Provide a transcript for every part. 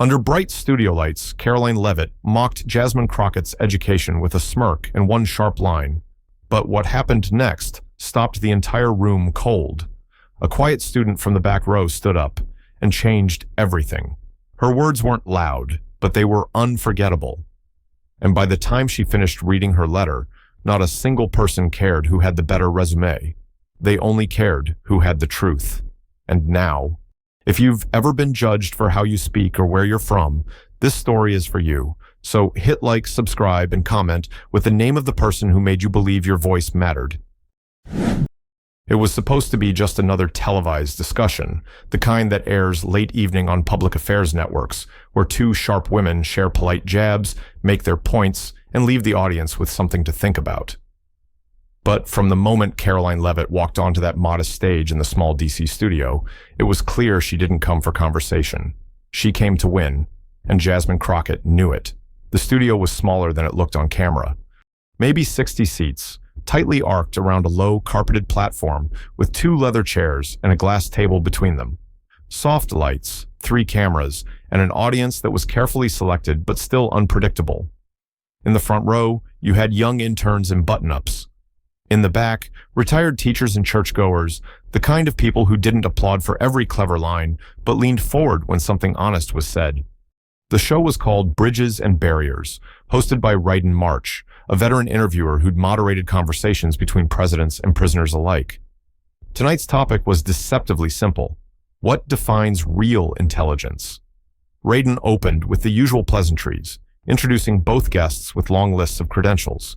Under bright studio lights, Karoline Leavitt mocked Jasmine Crockett's education with a smirk and one sharp line. But what happened next stopped the entire room cold. A quiet student from the back row stood up and changed everything. Her words weren't loud, but they were unforgettable. And by the time she finished reading her letter, not a single person cared who had the better resume. They only cared who had the truth. And now, if you've ever been judged for how you speak or where you're from, this story is for you. So hit like, subscribe, and comment with the name of the person who made you believe your voice mattered. It was supposed to be just another televised discussion, the kind that airs late evening on public affairs networks, where two sharp women share polite jabs, make their points, and leave the audience with something to think about. But from the moment Karoline Leavitt walked onto that modest stage in the small DC studio, it was clear she didn't come for conversation. She came to win, and Jasmine Crockett knew it. The studio was smaller than it looked on camera. Maybe 60 seats, tightly arced around a low, carpeted platform with two leather chairs and a glass table between them. Soft lights, 3 cameras, and an audience that was carefully selected but still unpredictable. In the front row, you had young interns in button-ups. In the back, retired teachers and churchgoers, the kind of people who didn't applaud for every clever line, but leaned forward when something honest was said. The show was called Bridges and Barriers, hosted by Ryden March, a veteran interviewer who'd moderated conversations between presidents and prisoners alike. Tonight's topic was deceptively simple. What defines real intelligence? Ryden opened with the usual pleasantries, introducing both guests with long lists of credentials.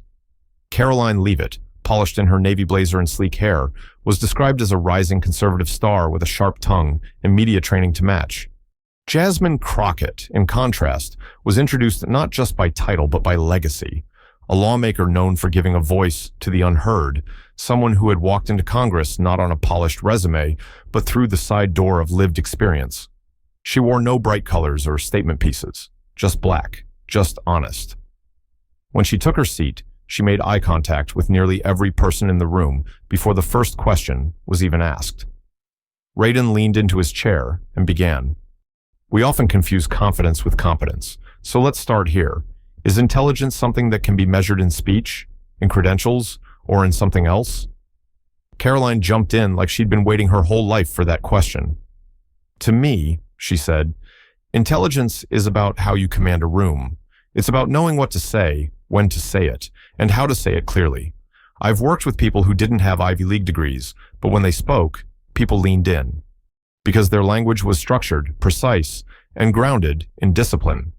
Karoline Leavitt, polished in her navy blazer and sleek hair, was described as a rising conservative star with a sharp tongue and media training to match. Jasmine Crockett, in contrast, was introduced not just by title but by legacy. A lawmaker known for giving a voice to the unheard, someone who had walked into Congress not on a polished resume, but through the side door of lived experience. She wore no bright colors or statement pieces, just black, just honest. When she took her seat, she made eye contact with nearly every person in the room before the first question was even asked. Ryden leaned into his chair and began. We often confuse confidence with competence, so let's start here. Is intelligence something that can be measured in speech, in credentials, or in something else? Karoline jumped in like she'd been waiting her whole life for that question. To me, she said, intelligence is about how you command a room. It's about knowing what to say, when to say it, and how to say it clearly. I've worked with people who didn't have Ivy League degrees, but when they spoke, people leaned in. Because their language was structured, precise, and grounded in discipline.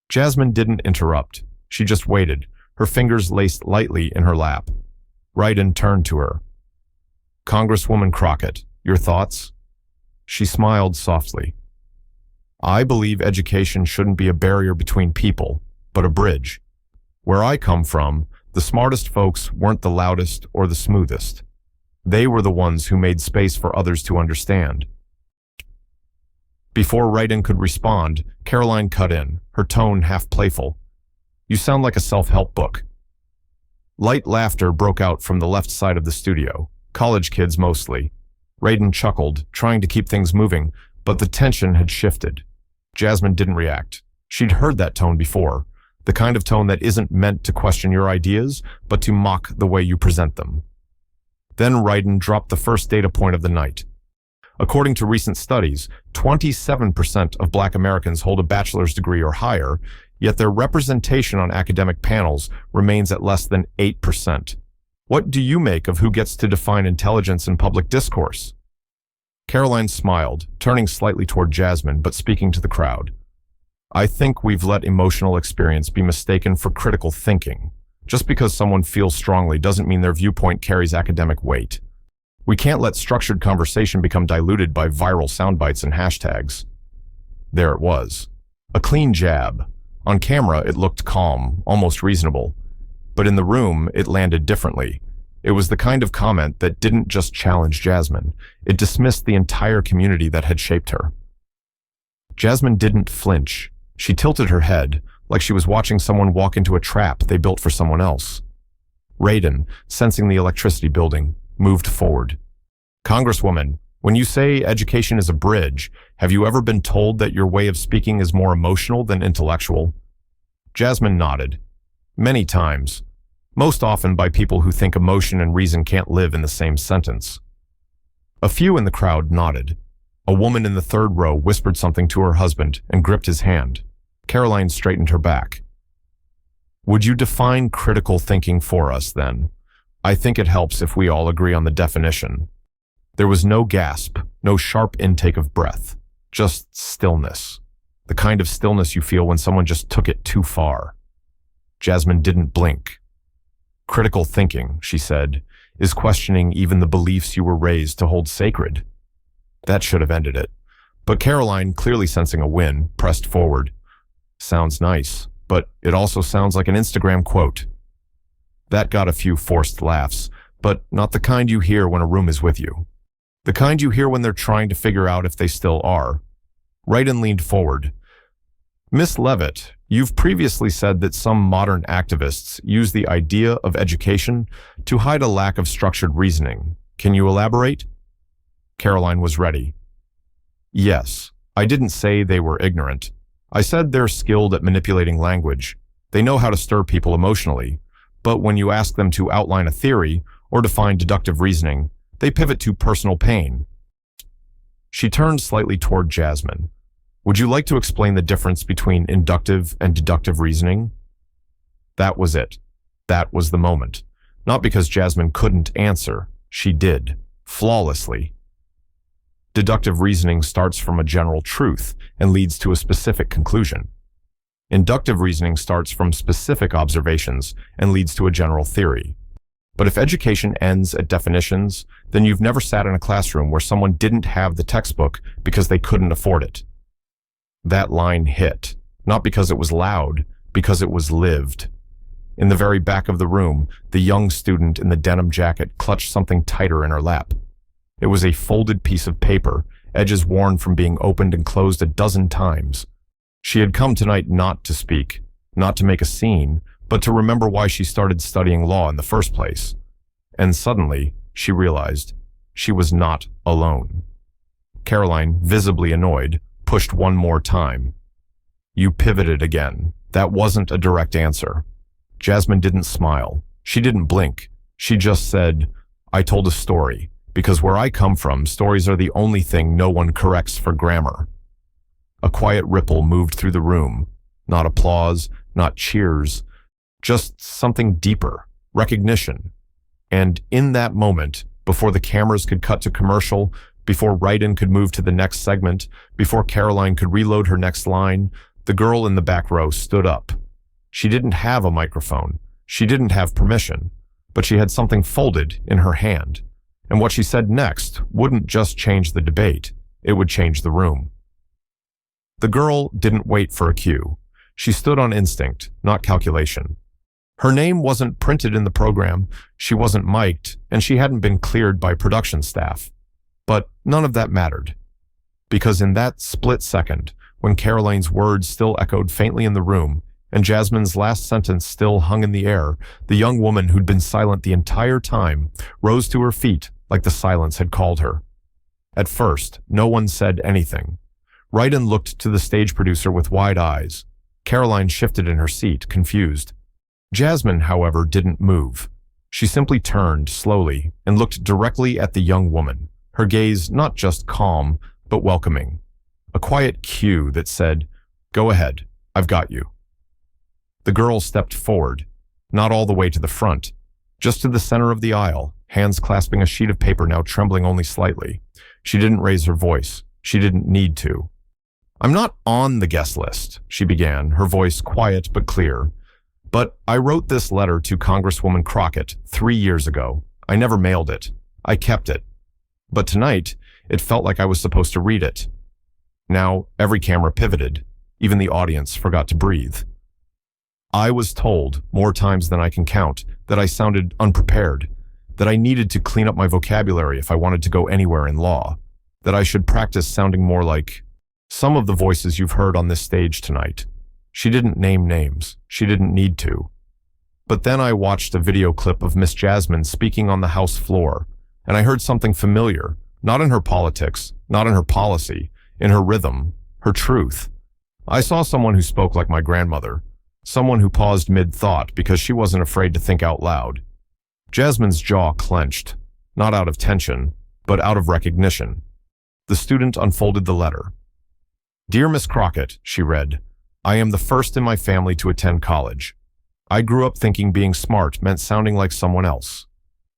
Jasmine didn't interrupt. She just waited, her fingers laced lightly in her lap. Ryden turned to her. Congresswoman Crockett, your thoughts? She smiled softly. I believe education shouldn't be a barrier between people, but a bridge. Where I come from, the smartest folks weren't the loudest or the smoothest. They were the ones who made space for others to understand. Before Ryden could respond, Karoline cut in, her tone half playful. You sound like a self-help book. Light laughter broke out from the left side of the studio, college kids mostly. Ryden chuckled, trying to keep things moving, but the tension had shifted. Jasmine didn't react. She'd heard that tone before, the kind of tone that isn't meant to question your ideas, but to mock the way you present them. Then Ryden dropped the first data point of the night. According to recent studies, 27% of Black Americans hold a bachelor's degree or higher, yet their representation on academic panels remains at less than 8%. What do you make of who gets to define intelligence in public discourse? Karoline smiled, turning slightly toward Jasmine, but speaking to the crowd. I think we've let emotional experience be mistaken for critical thinking. Just because someone feels strongly doesn't mean their viewpoint carries academic weight. We can't let structured conversation become diluted by viral soundbites and hashtags. There it was. A clean jab. On camera, it looked calm, almost reasonable. But in the room, it landed differently. It was the kind of comment that didn't just challenge Jasmine. It dismissed the entire community that had shaped her. Jasmine didn't flinch. She tilted her head, like she was watching someone walk into a trap they built for someone else. Ryden, sensing the electricity building, moved forward. Congresswoman, When you say education is a bridge, have you ever been told that your way of speaking is more emotional than intellectual? Jasmine nodded. Many times. Most often by people who think emotion and reason can't live in the same sentence. A few in the crowd nodded. A woman in the third row whispered something to her husband and gripped his hand. Karoline straightened her back. Would you define critical thinking for us, then? I think it helps if we all agree on the definition. There was no gasp, no sharp intake of breath, just stillness. The kind of stillness you feel when someone just took it too far. Jasmine didn't blink. Critical thinking, she said, is questioning even the beliefs you were raised to hold sacred. That should have ended it. But Karoline, clearly sensing a win, pressed forward. Sounds nice, but it also sounds like an Instagram quote. That got a few forced laughs, but not the kind you hear when a room is with you. The kind you hear when they're trying to figure out if they still are. Wrighton leaned forward. Miss Leavitt, you've previously said that some modern activists use the idea of education to hide a lack of structured reasoning. Can you elaborate? Karoline was ready. Yes, I didn't say they were ignorant. I said they're skilled at manipulating language. They know how to stir people emotionally. But when you ask them to outline a theory or define deductive reasoning, they pivot to personal pain. She turned slightly toward Jasmine. Would you like to explain the difference between inductive and deductive reasoning? That was it. That was the moment. Not because Jasmine couldn't answer. She did. Flawlessly. Deductive reasoning starts from a general truth and leads to a specific conclusion. Inductive reasoning starts from specific observations and leads to a general theory. But if education ends at definitions, then you've never sat in a classroom where someone didn't have the textbook because they couldn't afford it. That line hit, not because it was loud, because it was lived. In the very back of the room, the young student in the denim jacket clutched something tighter in her lap. It was a folded piece of paper, edges worn from being opened and closed a dozen times. She had come tonight not to speak, not to make a scene, but to remember why she started studying law in the first place. And suddenly, she realized she was not alone. Karoline, visibly annoyed, pushed one more time. You pivoted again. That wasn't a direct answer. Jasmine didn't smile. She didn't blink. She just said, I told a story, because where I come from, stories are the only thing no one corrects for grammar. A quiet ripple moved through the room. Not applause, not cheers, just something deeper, recognition. And in that moment, before the cameras could cut to commercial, before Wrighton could move to the next segment, before Karoline could reload her next line, the girl in the back row stood up. She didn't have a microphone. She didn't have permission, but she had something folded in her hand. And what she said next wouldn't just change the debate, it would change the room. The girl didn't wait for a cue. She stood on instinct, not calculation. Her name wasn't printed in the program, she wasn't mic'd, and she hadn't been cleared by production staff. But none of that mattered. Because in that split second, when Karoline's words still echoed faintly in the room, and Jasmine's last sentence still hung in the air, the young woman who'd been silent the entire time rose to her feet like the silence had called her. At first, no one said anything. Wrighton looked to the stage producer with wide eyes. Karoline shifted in her seat, confused. Jasmine, however, didn't move. She simply turned slowly and looked directly at the young woman, her gaze not just calm, but welcoming. A quiet cue that said, Go ahead, I've got you. The girl stepped forward, not all the way to the front, just to the center of the aisle, hands clasping a sheet of paper now trembling only slightly. She didn't raise her voice. She didn't need to. I'm not on the guest list, she began, her voice quiet but clear. But I wrote this letter to Congresswoman Crockett 3 years ago. I never mailed it. I kept it. But tonight, it felt like I was supposed to read it. Now, every camera pivoted. Even the audience forgot to breathe. I was told, more times than I can count, that I sounded unprepared, that I needed to clean up my vocabulary if I wanted to go anywhere in law, that I should practice sounding more like some of the voices you've heard on this stage tonight. She didn't name names. She didn't need to. But then I watched a video clip of Miss Jasmine speaking on the House floor, and I heard something familiar, Not in her politics, not in her policy, in her rhythm, her truth. I saw someone who spoke like my grandmother, someone who paused mid-thought because she wasn't afraid to think out loud. Jasmine's jaw clenched, not out of tension, but out of recognition. The student unfolded the letter. "Dear Miss Crockett," she read, "I am the first in my family to attend college. I grew up thinking being smart meant sounding like someone else.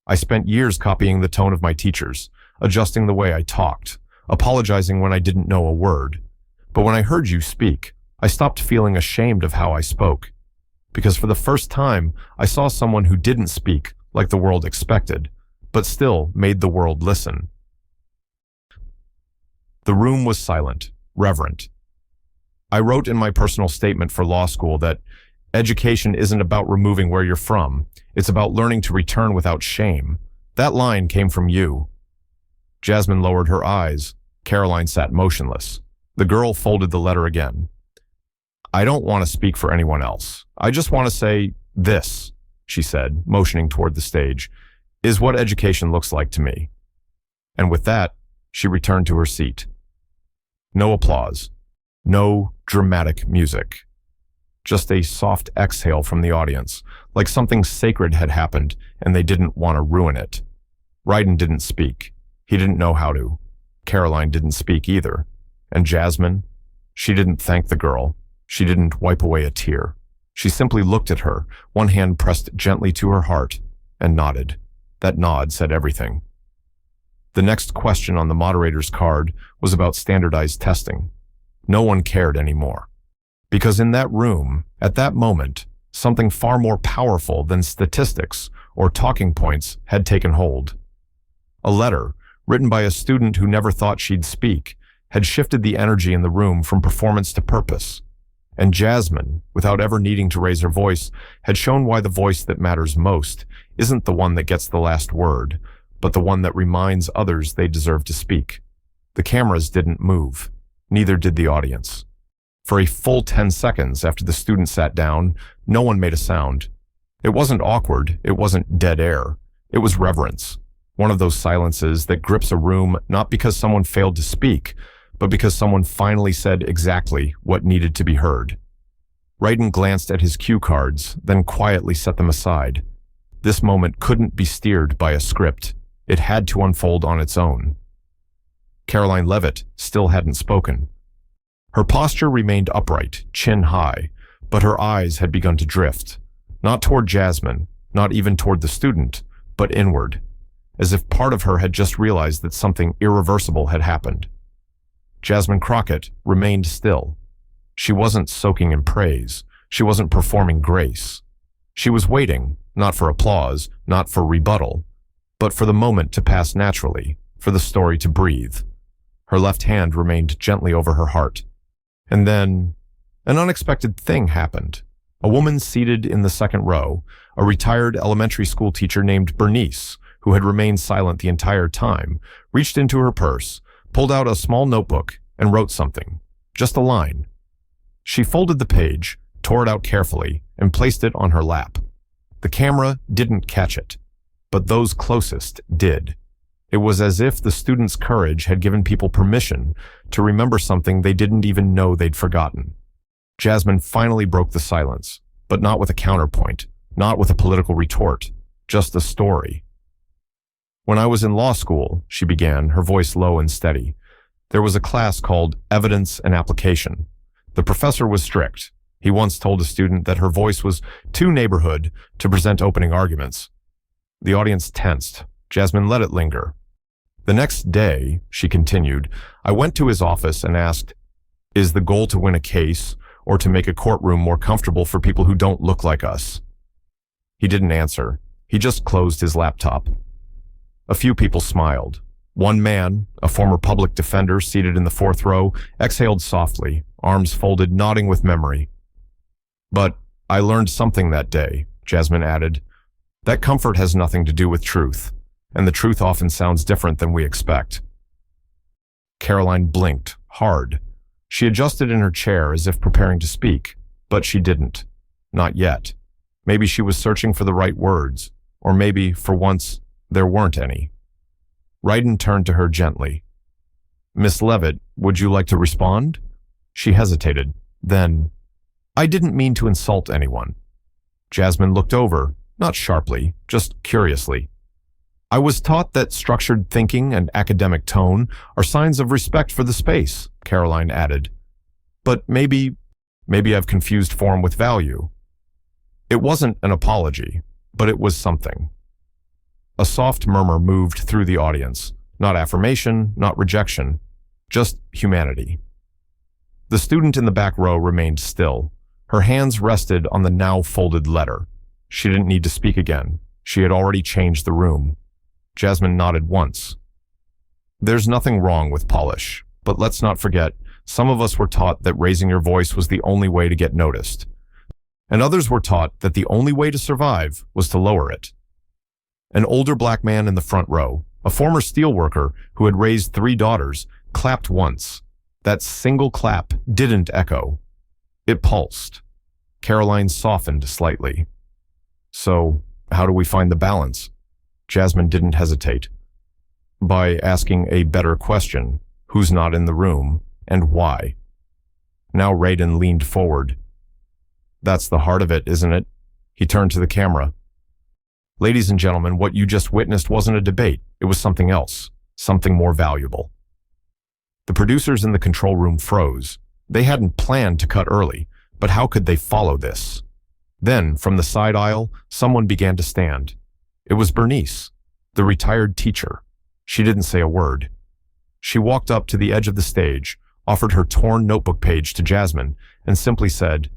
I spent years copying the tone of my teachers, adjusting the way I talked, apologizing when I didn't know a word. But when I heard you speak, I stopped feeling ashamed of how I spoke. Because for the first time, I saw someone who didn't speak like the world expected, but still made the world listen." The room was silent, reverent. I wrote in my personal statement for law school that education isn't about removing where you're from. It's about learning to return without shame. That line came from you. Jasmine lowered her eyes. Karoline sat motionless. The girl folded the letter again. "I don't want to speak for anyone else. I just want to say this," she said, motioning toward the stage, "is what education looks like to me." And with that, she returned to her seat. No applause. No dramatic music. Just a soft exhale from the audience, like something sacred had happened and they didn't want to ruin it. Ryden didn't speak. He didn't know how to. Karoline didn't speak either. And Jasmine? She didn't thank the girl. She didn't wipe away a tear. She simply looked at her, one hand pressed gently to her heart, and nodded. That nod said everything. The next question on the moderator's card was about standardized testing. No one cared anymore. Because in that room, at that moment, something far more powerful than statistics or talking points had taken hold. A letter, written by a student who never thought she'd speak, had shifted the energy in the room from performance to purpose. And Jasmine, without ever needing to raise her voice, had shown why the voice that matters most isn't the one that gets the last word, but the one that reminds others they deserve to speak. The cameras didn't move. Neither did the audience. For a full 10 seconds after the student sat down, no one made a sound. It wasn't awkward. It wasn't dead air. It was reverence. One of those silences that grips a room not because someone failed to speak, but because someone finally said exactly what needed to be heard. Ryden glanced at his cue cards, then quietly set them aside. This moment couldn't be steered by a script. It had to unfold on its own. Karoline Leavitt still hadn't spoken. Her posture remained upright, chin high, but her eyes had begun to drift. Not toward Jasmine, not even toward the student, but inward, as if part of her had just realized that something irreversible had happened. Jasmine Crockett remained still. She wasn't soaking in praise. She wasn't performing grace. She was waiting, not for applause, not for rebuttal, but for the moment to pass naturally, for the story to breathe. Her left hand remained gently over her heart. And then, an unexpected thing happened. A woman seated in the second row, a retired elementary school teacher named Bernice, who had remained silent the entire time, reached into her purse, pulled out a small notebook, and wrote something. Just a line. She folded the page, tore it out carefully, and placed it on her lap. The camera didn't catch it, but those closest did. It was as if the student's courage had given people permission to remember something they didn't even know they'd forgotten. Jasmine finally broke the silence, but not with a counterpoint, not with a political retort, just a story. "When I was in law school," she began, her voice low and steady, "there was a class called Evidence and Application. The professor was strict. He once told a student that her voice was too neighborhood to present opening arguments. The audience tensed. Jasmine let it linger. The next day, she continued, I went to his office and asked, is the goal to win a case or to make a courtroom more comfortable for people who don't look like us? He didn't answer. He just closed his laptop. A few people smiled. One man, a former public defender seated in the fourth row, exhaled softly, arms folded, nodding with memory. But I learned something that day, Jasmine added. That comfort has nothing to do with truth, and the truth often sounds different than we expect. Karoline blinked, hard. She adjusted in her chair as if preparing to speak, but she didn't. Not yet. Maybe she was searching for the right words, or maybe, for once, there weren't any. Ryden turned to her gently. Miss Leavitt, would you like to respond? She hesitated. Then, I didn't mean to insult anyone. Jasmine looked over, not sharply, just curiously. I was taught that structured thinking and academic tone are signs of respect for the space, Karoline added. But maybe I've confused form with value. It wasn't an apology, but it was something. A soft murmur moved through the audience, not affirmation, not rejection, just humanity. The student in the back row remained still. Her hands rested on the now folded letter. She didn't need to speak again. She had already changed the room. Jasmine nodded once. There's nothing wrong with polish, but let's not forget, some of us were taught that raising your voice was the only way to get noticed. And others were taught that the only way to survive was to lower it. An older black man in the front row, a former steelworker who had raised 3 daughters, clapped once. That single clap didn't echo. It pulsed. Karoline softened slightly. So, how do we find the balance? Jasmine didn't hesitate. By asking a better question, who's not in the room, and why? Now Ryden leaned forward. That's the heart of it, isn't it? He turned to the camera. Ladies and gentlemen, what you just witnessed wasn't a debate. It was something else, something more valuable. The producers in the control room froze. They hadn't planned to cut early, but how could they follow this? Then, from the side aisle, someone began to stand. It was Bernice, the retired teacher. She didn't say a word. She walked up to the edge of the stage, offered her torn notebook page to Jasmine, and simply said,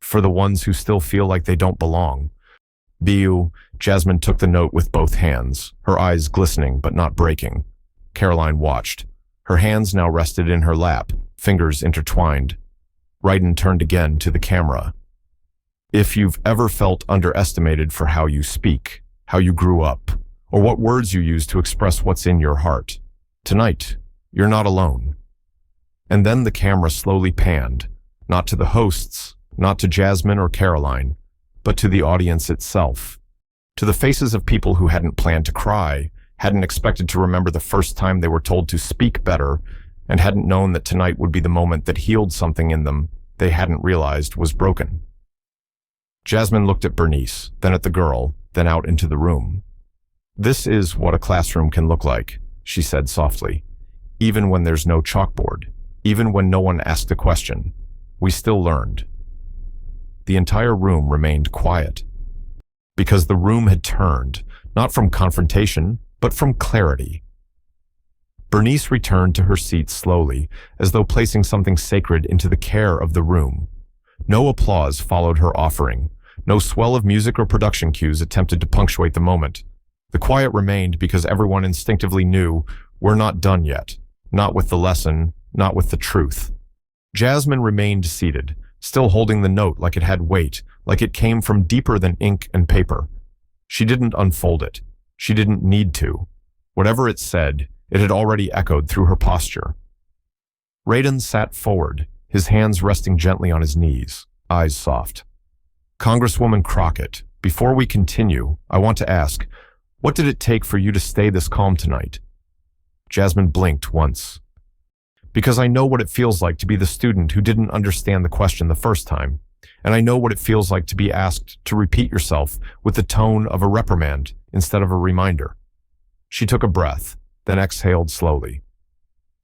For the ones who still feel like they don't belong. Bu, Jasmine took the note with both hands, her eyes glistening but not breaking. Karoline watched. Her hands now rested in her lap, fingers intertwined. Ryden turned again to the camera. If you've ever felt underestimated for how you speak, how you grew up, or what words you use to express what's in your heart, tonight, you're not alone. And then the camera slowly panned, not to the hosts, not to Jasmine or Karoline, but to the audience itself, to the faces of people who hadn't planned to cry, hadn't expected to remember the first time they were told to speak better, and hadn't known that tonight would be the moment that healed something in them they hadn't realized was broken. Jasmine looked at Bernice, then at the girl, then out into the room. This is what a classroom can look like, she said softly. Even when there's no chalkboard, even when no one asked a question, we still learned. The entire room remained quiet, because the room had turned, not from confrontation, but from clarity. Bernice returned to her seat slowly, as though placing something sacred into the care of the room. No applause followed her offering. No swell of music or production cues attempted to punctuate the moment. The quiet remained because everyone instinctively knew we're not done yet. Not with the lesson, not with the truth. Jasmine remained seated, still holding the note like it had weight, like it came from deeper than ink and paper. She didn't unfold it. She didn't need to. Whatever it said, it had already echoed through her posture. Ryden sat forward, his hands resting gently on his knees, eyes soft. Congresswoman Crockett, before we continue, I want to ask, what did it take for you to stay this calm tonight? Jasmine blinked once. Because I know what it feels like to be the student who didn't understand the question the first time, and I know what it feels like to be asked to repeat yourself with the tone of a reprimand instead of a reminder. She took a breath, then exhaled slowly.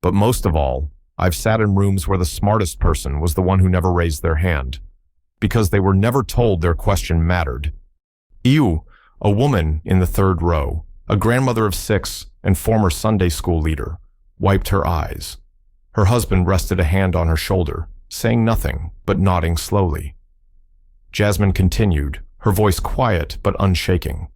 But most of all, I've sat in rooms where the smartest person was the one who never raised their hand, because they were never told their question mattered. Ew, a woman in the third row, a grandmother of 6 and former Sunday school leader, wiped her eyes. Her husband rested a hand on her shoulder, saying nothing, but nodding slowly. Jasmine continued, her voice quiet but unshaking.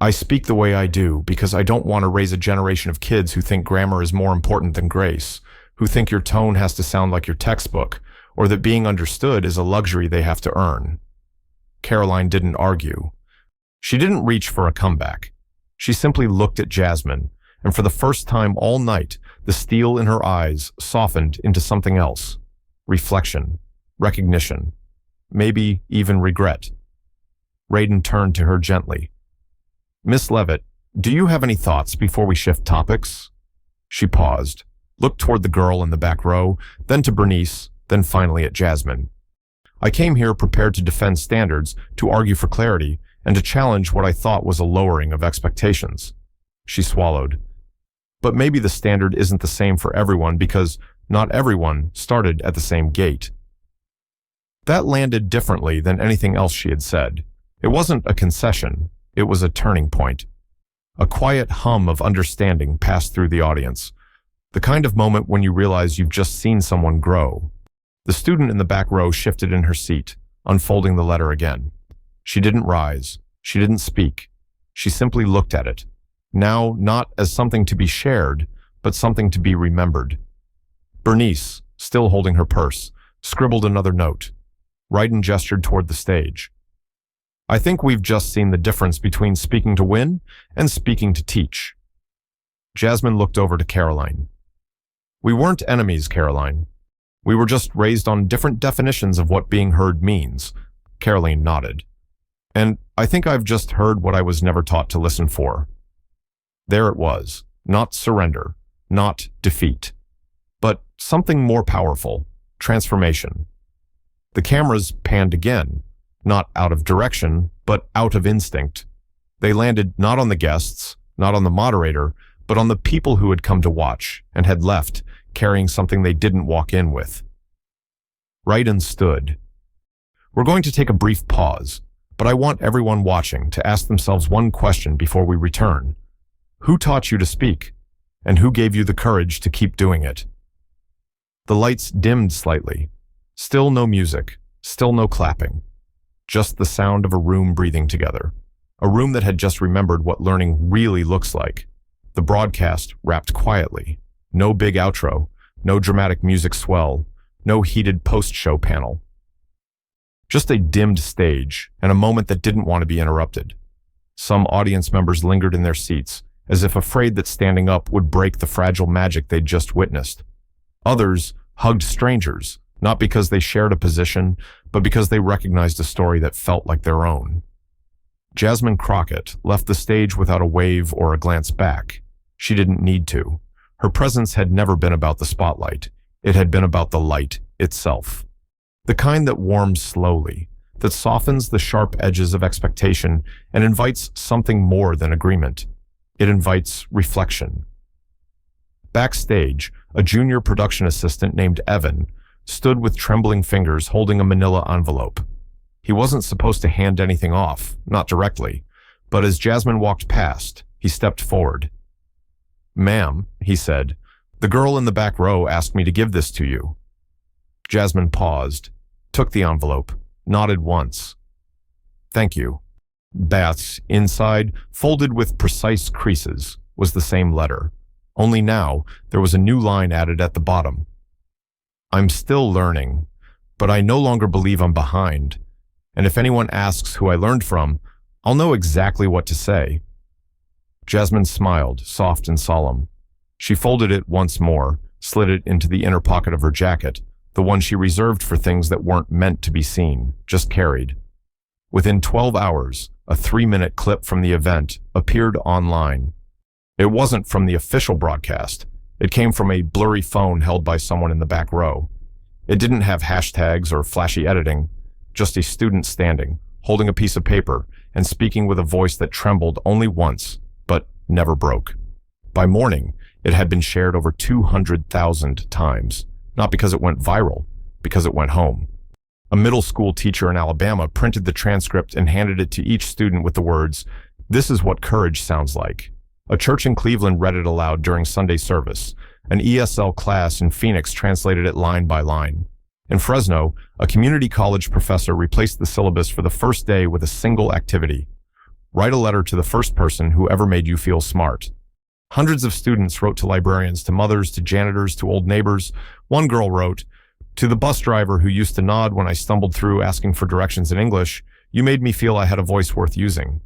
I speak the way I do because I don't want to raise a generation of kids who think grammar is more important than grace, who think your tone has to sound like your textbook, or that being understood is a luxury they have to earn. Karoline didn't argue. She didn't reach for a comeback. She simply looked at Jasmine, and for the first time all night, the steel in her eyes softened into something else. Reflection, recognition, maybe even regret. Ryden turned to her gently. Miss Leavitt, Do you have any thoughts before we shift topics? She paused, looked toward the girl in the back row, then to Bernice, then finally at Jasmine. I came here prepared to defend standards, to argue for clarity, and to challenge what I thought was a lowering of expectations. She swallowed. But maybe the standard isn't the same for everyone because not everyone started at the same gate. That landed differently than anything else she had said. It wasn't a concession, it was a turning point. A quiet hum of understanding passed through the audience, the kind of moment when you realize you've just seen someone grow. The student in the back row shifted in her seat, unfolding the letter again. She didn't rise. She didn't speak. She simply looked at it, now not as something to be shared, but something to be remembered. Bernice, still holding her purse, scribbled another note. Ryden gestured toward the stage. I think we've just seen the difference between speaking to win and speaking to teach. Jasmine looked over to Karoline. We weren't enemies, Karoline. We were just raised on different definitions of what being heard means. Karoline nodded. And I think I've just heard what I was never taught to listen for. There it was, not surrender, not defeat, but something more powerful, transformation. The cameras panned again, not out of direction, but out of instinct. They landed not on the guests, not on the moderator, but on the people who had come to watch and had left, carrying something they didn't walk in with. Ryden stood. We're going to take a brief pause, but I want everyone watching to ask themselves one question before we return. Who taught you to speak? And who gave you the courage to keep doing it? The lights dimmed slightly. Still no music, still no clapping. Just the sound of a room breathing together. A room that had just remembered what learning really looks like. The broadcast wrapped quietly. No big outro, no dramatic music swell, no heated post-show panel. Just a dimmed stage and a moment that didn't want to be interrupted. Some audience members lingered in their seats, as if afraid that standing up would break the fragile magic they'd just witnessed. Others hugged strangers, not because they shared a position, but because they recognized a story that felt like their own. Jasmine Crockett left the stage without a wave or a glance back. She didn't need to. Her presence had never been about the spotlight. It had been about the light itself. The kind that warms slowly, that softens the sharp edges of expectation and invites something more than agreement. It invites reflection. Backstage, a junior production assistant named Evan stood with trembling fingers holding a manila envelope. He wasn't supposed to hand anything off, not directly, but as Jasmine walked past, he stepped forward. Ma'am, he said, the girl in the back row asked me to give this to you. Jasmine paused, took the envelope, nodded once. Thank you. Bath's inside, folded with precise creases, was the same letter. Only now, there was a new line added at the bottom. I'm still learning, but I no longer believe I'm behind. And if anyone asks who I learned from, I'll know exactly what to say. Jasmine smiled, soft and solemn. She folded it once more, slid it into the inner pocket of her jacket, the one she reserved for things that weren't meant to be seen, just carried. Within 12 hours, a 3-minute clip from the event appeared online. It wasn't from the official broadcast. It came from a blurry phone held by someone in the back row. It didn't have hashtags or flashy editing, just a student standing, holding a piece of paper, and speaking with a voice that trembled only once, but never broke. By morning, it had been shared over 200,000 times, not because it went viral, because it went home. A middle school teacher in Alabama printed the transcript and handed it to each student with the words, "This is what courage sounds like." A church in Cleveland read it aloud during Sunday service. An ESL class in Phoenix translated it line by line. In Fresno, a community college professor replaced the syllabus for the first day with a single activity. Write a letter to the first person who ever made you feel smart. Hundreds of students wrote to librarians, to mothers, to janitors, to old neighbors. One girl wrote, "To the bus driver who used to nod when I stumbled through asking for directions in English, you made me feel I had a voice worth using."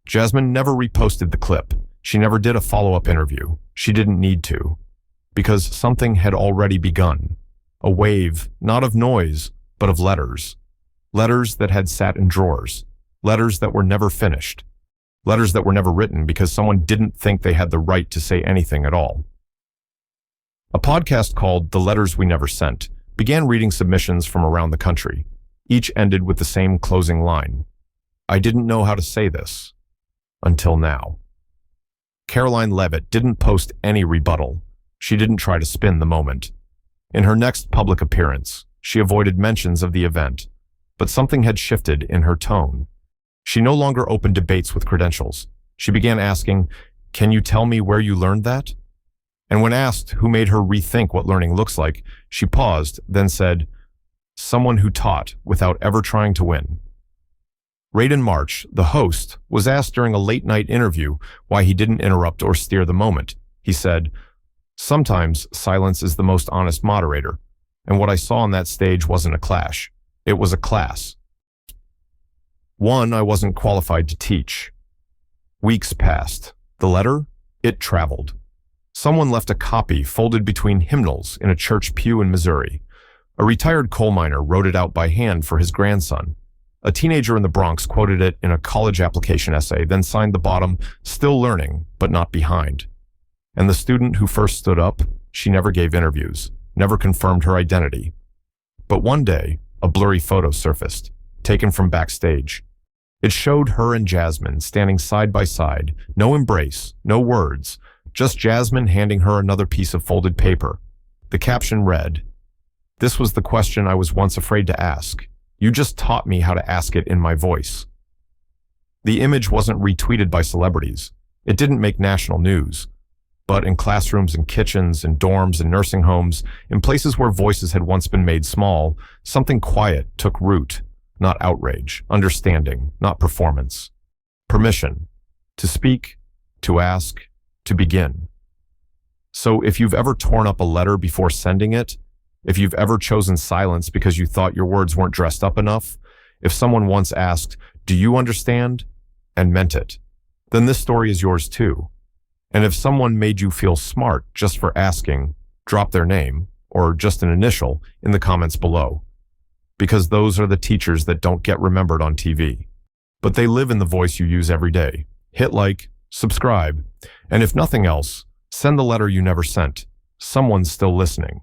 Jasmine never reposted the clip. She never did a follow-up interview. She didn't need to. Because something had already begun. A wave, not of noise, but of letters. Letters that had sat in drawers. Letters that were never finished. Letters that were never written because someone didn't think they had the right to say anything at all. A podcast called The Letters We Never Sent began reading submissions from around the country. Each ended with the same closing line. I didn't know how to say this. Until now. Karoline Leavitt didn't post any rebuttal. She didn't try to spin the moment. In her next public appearance, she avoided mentions of the event, but something had shifted in her tone. She no longer opened debates with credentials. She began asking, "Can you tell me where you learned that?" And when asked who made her rethink what learning looks like, she paused, then said, "Someone who taught without ever trying to win." Raiden March, the host, was asked during a late-night interview why he didn't interrupt or steer the moment. He said, "Sometimes silence is the most honest moderator, and what I saw on that stage wasn't a clash. It was a class. One I wasn't qualified to teach." Weeks passed. The letter? It traveled. Someone left a copy folded between hymnals in a church pew in Missouri. A retired coal miner wrote it out by hand for his grandson. A teenager in the Bronx quoted it in a college application essay, then signed the bottom, "Still learning, but not behind." And the student who first stood up, she never gave interviews, never confirmed her identity. But one day, a blurry photo surfaced, taken from backstage. It showed her and Jasmine standing side by side, no embrace, no words, just Jasmine handing her another piece of folded paper. The caption read, "This was the question I was once afraid to ask. You just taught me how to ask it in my voice." The image wasn't retweeted by celebrities. It didn't make national news. But in classrooms and kitchens and dorms and nursing homes, in places where voices had once been made small, something quiet took root. Not outrage, understanding, not performance. Permission. To speak, to ask, to begin. So if you've ever torn up a letter before sending it, if you've ever chosen silence because you thought your words weren't dressed up enough, if someone once asked, "Do you understand?" and meant it, then this story is yours too. And if someone made you feel smart just for asking, drop their name, or just an initial, in the comments below. Because those are the teachers that don't get remembered on TV. But they live in the voice you use every day. Hit like, subscribe, and if nothing else, send the letter you never sent. Someone's still listening.